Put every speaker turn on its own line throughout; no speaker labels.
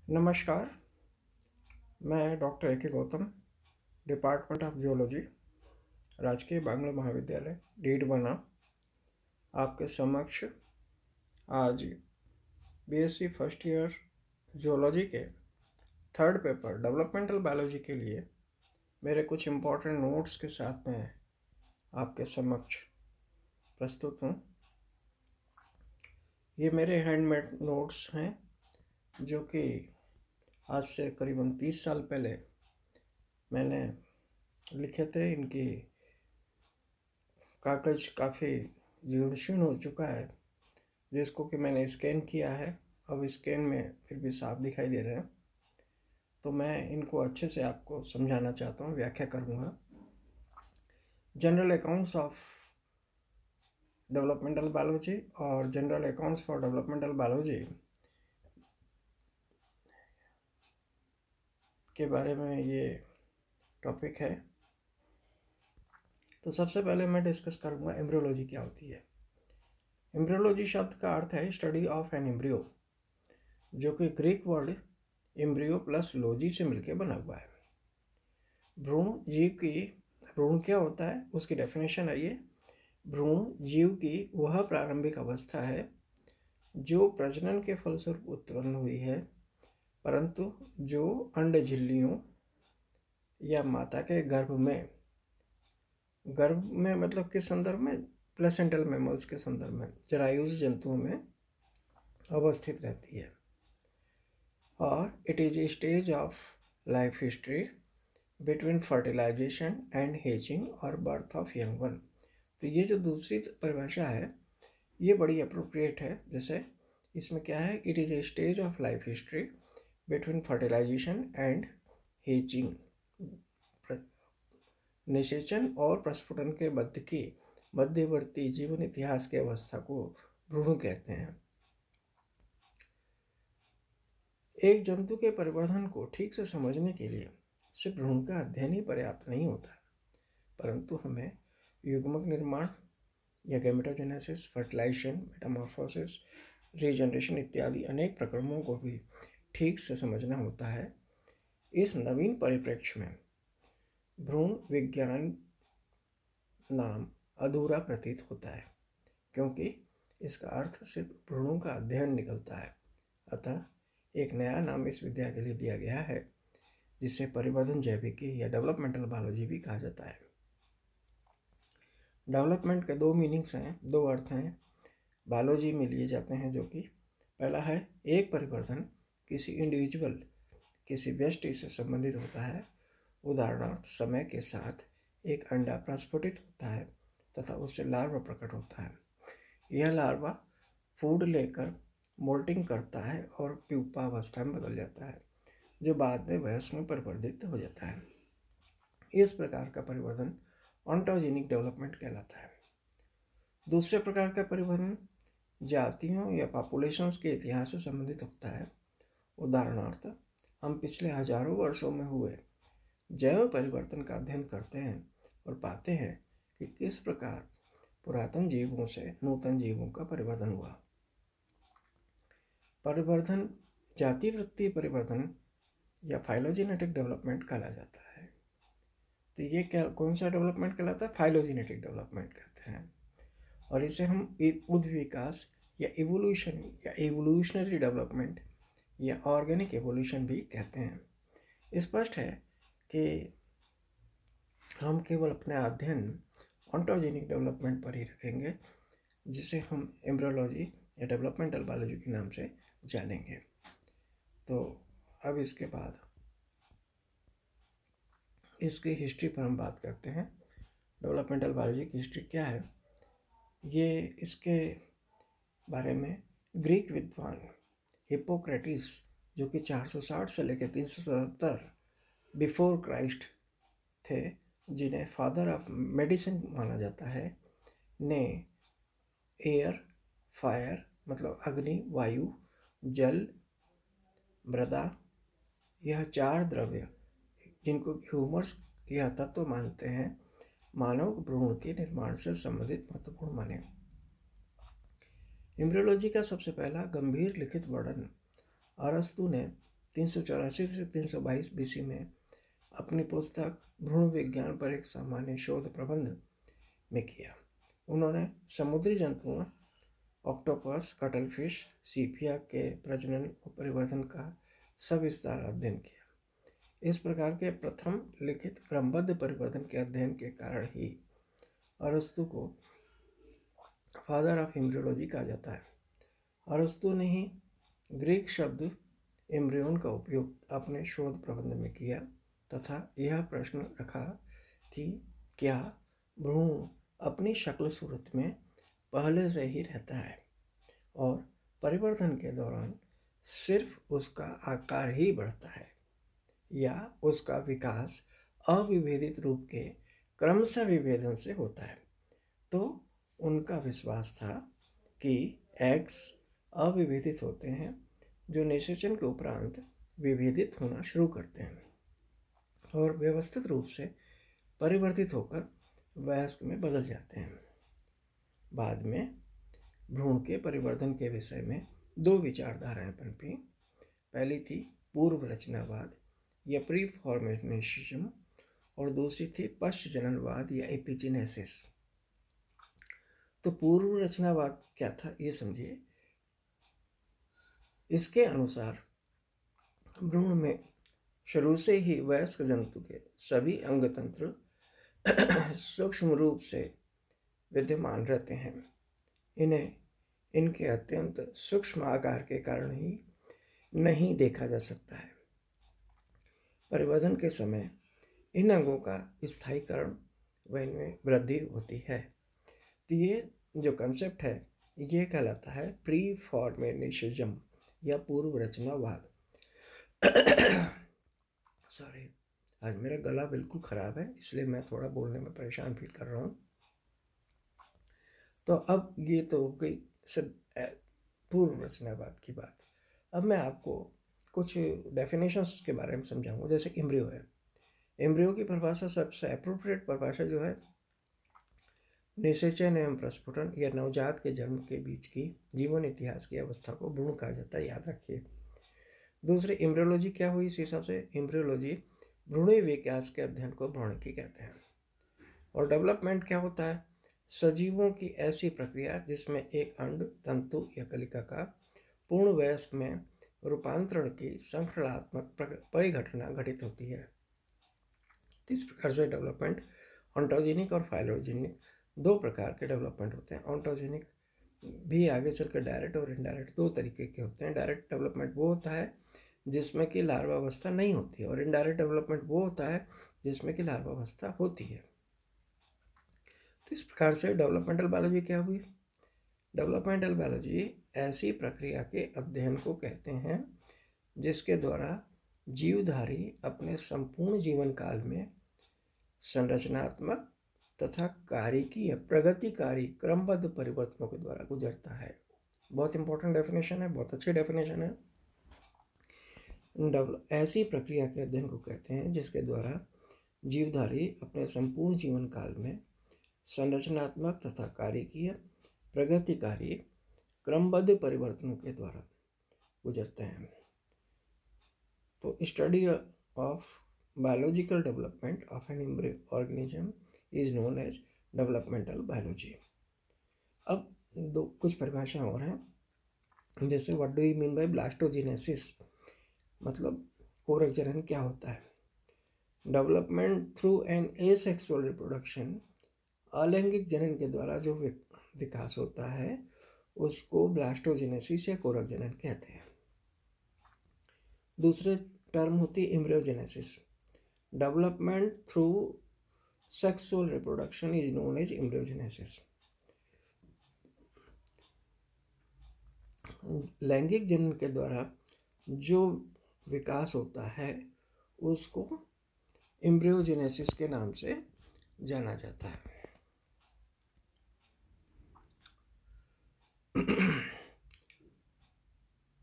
नमस्कार, मैं doctor A K. Gautam, department of geology, राजकीय बांग्ला महाविद्यालय, डीडवाना, आपके समक्ष आज बीएससी फर्स्ट ईयर जियोलॉजी के थर्ड पेपर डेवलपमेंटल बायोलॉजी के लिए मेरे कुछ इम्पोर्टेंट नोट्स के साथ में आपके समक्ष प्रस्तुत हूँ। ये मेरे हैंडमेड नोट्स हैं जो कि आज से करीबन 30 साल पहले मैंने लिखे थे। इनकी कागज़ काफ़ी जीर्ण हो चुका है, जिसको कि मैंने स्कैन किया है। अब स्कैन में फिर भी साफ दिखाई दे रहे हैं, तो मैं इनको अच्छे से आपको समझाना चाहता हूँ, व्याख्या करूँगा। General accounts of developmental biology और general accounts for developmental biology के बारे में ये टॉपिक है। तो सबसे पहले मैं डिस्कस करूँगा एम्ब्रियोलॉजी क्या होती है। एम्ब्रियोलॉजी शब्द का अर्थ है स्टडी ऑफ एन एम्ब्रियो, जो कि Greek word embryo plus logy से मिलकर बना हुआ है। भ्रूण क्या होता है उसकी डेफिनेशन है ये। भ्रूण जीव की वह प्रारंभिक अवस्था है जो प्रजनन के फलस्वरूप उत्पन्न हुई है, परंतु जो अंड झिल्लियों या माता के गर्भ में मतलब के संदर्भ में, प्लेसेंटल मैमल्स के संदर्भ में, जरायुज जंतुओं में अवस्थित रहती है। और it is a stage of life history between fertilisation and hatching और बर्थ ऑफ यंग वन। तो ये जो दूसरी परिभाषा है ये बड़ी अप्रोप्रिएट है। जैसे इसमें क्या है, it is a stage of life history between fertilisation and hatching, निषेचन और प्रस्फुटन के मध्यवर्ती जीवन इतिहास की अवस्था को भ्रूण कहते हैं। एक जंतु के परिवर्धन को ठीक से समझने के लिए सिर्फ भ्रूण का अध्ययन ही पर्याप्त नहीं होता, परंतु हमें युग्मक निर्माण या गैमेटोजेनेसिस, फर्टिलाइजेशन, मेटामॉर्फोसिस, रीजनरेशन इत्यादि अनेक प्रक्रमों को भी ठीक से समझना होता है। इस नवीन परिप्रेक्ष्य में भ्रूण विज्ञान नाम अधूरा प्रतीत होता है, क्योंकि इसका अर्थ सिर्फ भ्रूणों का अध्ययन निकलता है। अतः एक नया नाम इस विद्या के लिए दिया गया है, जिसे परिवर्धन जैविकी या डेवलपमेंटल बायोलॉजी भी कहा जाता है। डेवलपमेंट के दो मीनिंग्स हैं, दो अर्थ हैं बायोलॉजी में लिए जाते हैं, जो कि पहला है एक परिवर्तन किसी इंडिविजुअल, किसी व्यक्ति से संबंधित होता है। उदाहरणार्थ समय के साथ एक अंडा प्रस्फुटित होता है तथा उससे लार्वा प्रकट होता है। यह लार्वा फूड लेकर मोल्टिंग करता है और प्यूपा अवस्था में बदल जाता है, जो बाद में वयस्क में परिवर्तित हो जाता है। इस प्रकार का परिवर्तन ऑन्टोजेनिक डेवलपमेंट कहलाता है। दूसरे प्रकार का परिवर्तन जातियों या पॉपुलेशंस के इतिहास से संबंधित होता है। उदाहरणार्थ हम पिछले हजारों वर्षों में हुए जैव परिवर्तन का अध्ययन करते हैं और पाते हैं कि किस प्रकार पुरातन जीवों से नूतन जीवों का परिवर्तन हुआ। परिवर्तन जातिवृत्तीय परिवर्तन या फाइलोजेनेटिक डेवलपमेंट कहा जाता है। तो ये कौन सा डेवलपमेंट कहलाता है? फाइलोजेनेटिक डेवलपमेंट कहते हैं। और इसे हम उद्विकास या इवोल्यूशन या इवोल्यूशनरी डेवलपमेंट या ऑर्गेनिक एवोल्यूशन भी कहते हैं। स्पष्ट है कि हम केवल अपना अध्ययन ऑन्टोजेनिक डेवलपमेंट पर ही रखेंगे, जिसे हम एम्ब्रियोलॉजी या डेवलपमेंटल बायोलॉजी के नाम से जानेंगे। तो अब इसके बाद इसकी हिस्ट्री पर हम बात करते हैं। डेवलपमेंटल बायोलॉजी की हिस्ट्री क्या है, ये इसके बारे में ग्रीक विद्वान हिप्पोक्रेटिस, जो कि 460 से लेकर 377 बिफोर क्राइस्ट थे, जिन्हें फादर ऑफ मेडिसिन माना जाता है, ने एयर, फायर मतलब अग्नि, वायु, जल, मृदा, यह चार द्रव्य जिनको ह्यूमर्स यह तत्व मानते हैं, मानव भ्रूण के निर्माण से संबंधित महत्वपूर्ण माने। एम्ब्रियोलॉजी का सबसे पहला गंभीर लिखित वर्णन अरस्तु ने 384 से 322 BC में अपनी पुस्तक भ्रूण विज्ञान पर एक सामान्य शोध प्रबंध में किया। उन्होंने समुद्री जंतुओं ऑक्टोपस, कटलफिश, सीपिया के प्रजनन और परिवर्तन का सविस्तार अध्ययन किया। इस प्रकार के प्रथम लिखित क्रमबद्ध परिवर्तन के अध्ययन के कारण ही अरस्तु को फादर ऑफ एम्ब्रियोलॉजी कहा जाता है। अरस्तु ने ही ग्रीक शब्द एम्ब्रियोन का उपयोग अपने शोध प्रबंध में किया तथा यह प्रश्न रखा कि क्या भ्रूण अपनी शक्ल सूरत में पहले से ही रहता है और परिवर्तन के दौरान सिर्फ उसका आकार ही बढ़ता है, या उसका विकास अविभेदित रूप के क्रमशः विभेदन से होता है। तो उनका विश्वास था कि एग्स अविभेदित होते हैं जो निषेचन के उपरांत विभेदित होना शुरू करते हैं और व्यवस्थित रूप से परिवर्तित होकर वयस्क में बदल जाते हैं। बाद में भ्रूण के परिवर्तन के विषय में दो विचारधाराएं पनपी। पहली थी पूर्व रचनावाद या प्री फॉर्मेशनिज्म और दूसरी थी पश्च जननवाद या एपिजेनेसिस। तो पूर्व रचनावाद क्या था ये समझिए। इसके अनुसार भ्रूण में शुरू से ही वयस्क जंतु के सभी अंग तंत्र सूक्ष्म रूप से विद्यमान रहते हैं। इन्हें इनके अत्यंत सूक्ष्म आकार के कारण ही नहीं देखा जा सकता है। परिवर्तन के समय इन अंगों का स्थायीकरण व इनमें वृद्धि होती है। तो ये जो कंसेप्ट है ये कहलाता है प्री फॉर्मेशनिज्म या पूर्व रचनावाद। सॉरी, आज मेरा गला बिल्कुल ख़राब है इसलिए मैं थोड़ा बोलने में परेशान फील कर रहा हूँ। तो अब ये तो हो गई सब पूर्व रचनावाद की बात। अब मैं आपको कुछ डेफिनेशंस के बारे में समझाऊंगा। जैसे एम्ब्रियो है, एम्ब्रियो की परिभाषा सबसे अप्रोप्रिएट परिभाषा जो है निषेचन एवं प्रस्फुटन या नवजात के जन्म के बीच की जीवन इतिहास की अवस्था को भ्रूण कहा जाता है, याद रखिए। दूसरी एम्ब्रियोलॉजी क्या हुई इस हिसाब से, एम्ब्रियोलॉजी भ्रूणीय विकास के अध्ययन को भ्रूणिकी कहते हैं। और डेवलपमेंट क्या होता है, सजीवों की ऐसी प्रक्रिया जिसमें एक अंड, तंतु या कलिका का पूर्ण वयस्क में रूपांतरण की संख्यात्मक परिघटना घटित होती है। इस प्रकार से डेवलपमेंट ऑन्टोजेनिक और फाइलोजेनिक दो प्रकार के डेवलपमेंट होते हैं। ऑन्टोजेनिक भी आगे चलकर डायरेक्ट और इनडायरेक्ट दो तरीके के होते हैं। डायरेक्ट डेवलपमेंट वो होता है जिसमें कि लार्वावस्था नहीं होती है और इनडायरेक्ट डेवलपमेंट वो होता है जिसमें कि लार्वावस्था होती है। तो इस प्रकार से डेवलपमेंटल बायोलॉजी क्या हुई, डेवलपमेंटल बायोलॉजी ऐसी प्रक्रिया के अध्ययन को कहते हैं जिसके द्वारा जीवधारी अपने संपूर्ण जीवन काल में संरचनात्मक तथा कार्यकीय प्रगतिकारी क्रमबद्ध परिवर्तनों के द्वारा गुजरता है। बहुत इंपॉर्टेंट डेफिनेशन है, बहुत अच्छी डेफिनेशन है। ऐसी प्रक्रिया के अध्ययन को कहते हैं जिसके द्वारा जीवधारी अपने संपूर्ण जीवन काल में संरचनात्मक तथा कार्यकीय प्रगतिकारी क्रमबद्ध परिवर्तनों के द्वारा गुजरते हैं। तो study of biological development of an embryo organism is known as developmental biology. अब दो कुछ परिभाषाएं और हैं, जैसे what do you mean by blastogenesis, मतलब कोरक जनन क्या होता है। Development through an asexual reproduction, अलैंगिक जनन के द्वारा जो विकास होता है उसको ब्लास्टोजेनेसिस या कोरक जनन कहते हैं। दूसरे टर्म होती है embryogenesis. Development through sexual reproduction is known as embryogenesis. लैंगिक जनन के द्वारा जो विकास होता है उसको एम्ब्रियोजेनेसिस के नाम से जाना जाता है।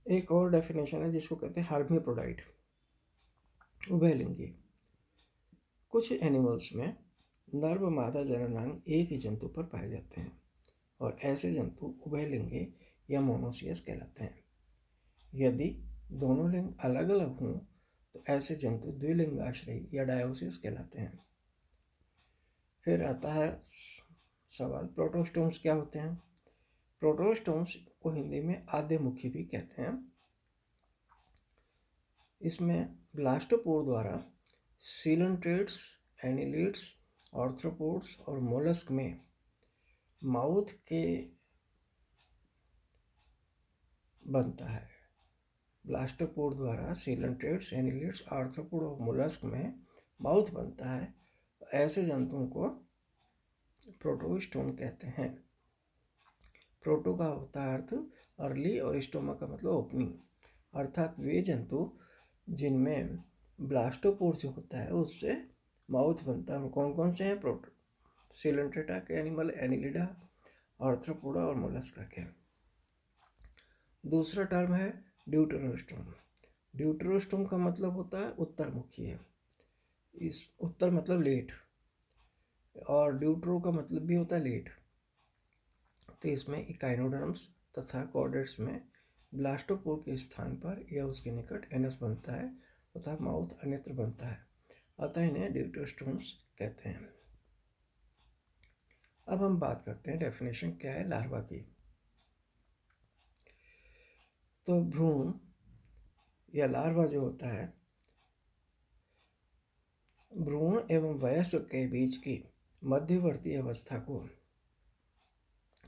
एक और डेफिनेशन है जिसको कहते हैं हर्मीप्रोडाइट, उभयलिंगी। कुछ एनिमल्स में नर व मादा जननांग एक ही जंतु पर पाए जाते हैं और ऐसे जंतु उभयलिंगी या मोनोसियस कहलाते हैं। यदि दोनों लिंग अलग अलग हों तो ऐसे जंतु द्विलिंगाश्रयी या डायोसिस कहलाते हैं। फिर आता है सवाल, प्रोटोस्टोम्स क्या होते हैं? प्रोटोस्टोम्स को हिंदी में आद्यमुखी भी कहते हैं। इसमें ब्लास्टोपोर द्वारा सीलेंट्रेट्स, एनिलिड्स, आर्थ्रोपोड्स और मोलस्क में माउथ के बनता है। ब्लास्टोपोर द्वारा सीलेंट्रेट्स, एनिलिड्स, आर्थ्रोपोड और मोलस्क में माउथ बनता है। ऐसे जंतुओं को प्रोटोस्टोम कहते हैं। प्रोटो का होता है अर्थ अर्ली और स्टोमा का मतलब ओपनिंग, अर्थात वे जंतु जिनमें ब्लास्टोपोर जो होता है उससे माउथ बनता है। कौन कौन से हैं? प्रोटो सीलेंट्रेटा के एनिमल, एनिलिडा, आर्थ्रोपोडा और मोलस्का के। दूसरा टर्म है ड्यूटेरोस्टोम। ड्यूटेरोस्टोम का मतलब होता है उत्तरमुखी है। इस उत्तर मतलब लेट, और ड्यूट्रो का मतलब भी होता है लेट। तो इसमें इकाइनोडर्म्स तथा कॉर्डेट्स में ब्लास्टोपोर के स्थान पर या उसके निकट एनस बनता है तथा माउथ अन्यत्र बनता है, अतः इन्हें ड्यूटेरोस्टोम्स कहते हैं। अब हम बात करते हैं डेफिनेशन क्या है लार्वा की। तो भ्रूण या लार्वा जो होता है, भ्रूण एवं वयस्क के बीच की मध्यवर्ती अवस्था को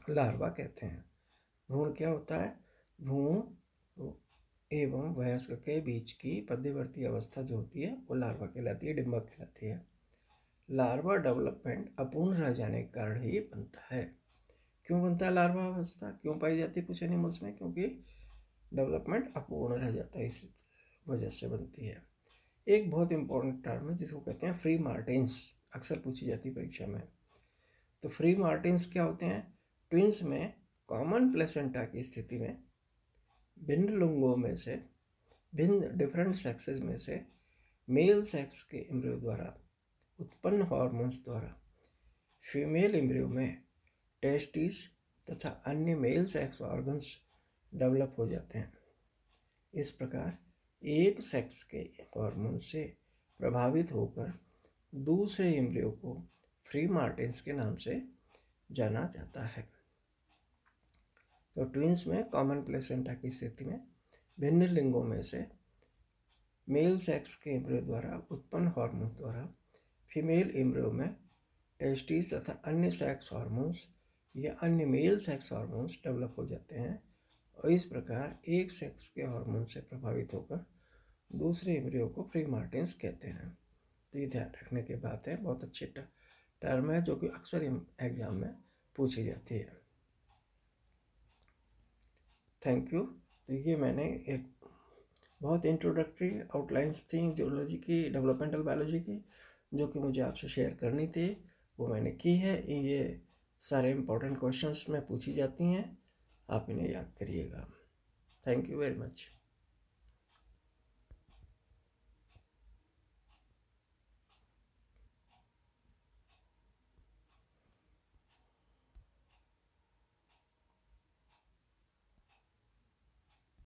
लार्वा कहते हैं। भ्रूण क्या होता है? भ्रूण एवं वयस्क के बीच की मध्यवर्ती अवस्था जो होती है वो लार्वा कहलाती है, डिंबक कहलाती है। लार्वा डेवलपमेंट अपूर्ण रह जाने के कारण ही बनता है। क्यों बनता है लार्वा अवस्था, क्यों पाई जाती है कुछ एनिमल्स में? क्योंकि डेवलपमेंट अपूर्ण रह जाता है, इस वजह से बनती है। एक बहुत इंपॉर्टेंट टर्म है जिसको कहते हैं फ्री मार्टिन्स, अक्सर पूछी जाती है परीक्षा में। तो फ्री मार्टिन्स क्या होते हैं? ट्विंस में कॉमन प्लेसेंटा की स्थिति में भिन्न लिंगों में से, भिन्न डिफरेंट सेक्सेस में से मेल सेक्स के एम्ब्रियो द्वारा उत्पन्न हार्मोन्स द्वारा फीमेल एम्ब्रियो में टेस्टिस तथा अन्य मेल सेक्स ऑर्गन्स डेवलप हो जाते हैं। इस प्रकार एक सेक्स के हार्मोन से प्रभावित होकर दूसरे एम्ब्रियो को फ्री मार्टिन्स के नाम से जाना जाता है। तो ट्विंस में कॉमन प्लेसेंटा की स्थिति में भिन्न लिंगों में से मेल सेक्स के एम्ब्रियो द्वारा उत्पन्न हार्मोन्स द्वारा फीमेल एम्ब्रियो में टेस्टिस तथा अन्य सेक्स हार्मोन्स या अन्य मेल सेक्स हार्मोन्स डेवलप हो जाते हैं, और इस प्रकार एक सेक्स के हार्मोन से प्रभावित होकर दूसरे एम्ब्रियो को फ्री मार्टिन्स कहते हैं। तो ये ध्यान रखने की बात है, बहुत अच्छी टर्म है जो कि अक्सर एग्जाम में पूछी जाती है। Thank you. तो ये मैंने एक बहुत इंट्रोडक्टरी आउटलाइंस थी जूलॉजी की, डेवलपमेंटल बायोलॉजी की, जो कि मुझे आपसे शेयर करनी थी, वो मैंने की है। ये सारे इंपॉर्टेंट क्वेश्चंस में पूछी जाती हैं, आप इन्हें याद करिएगा। Thank you very much.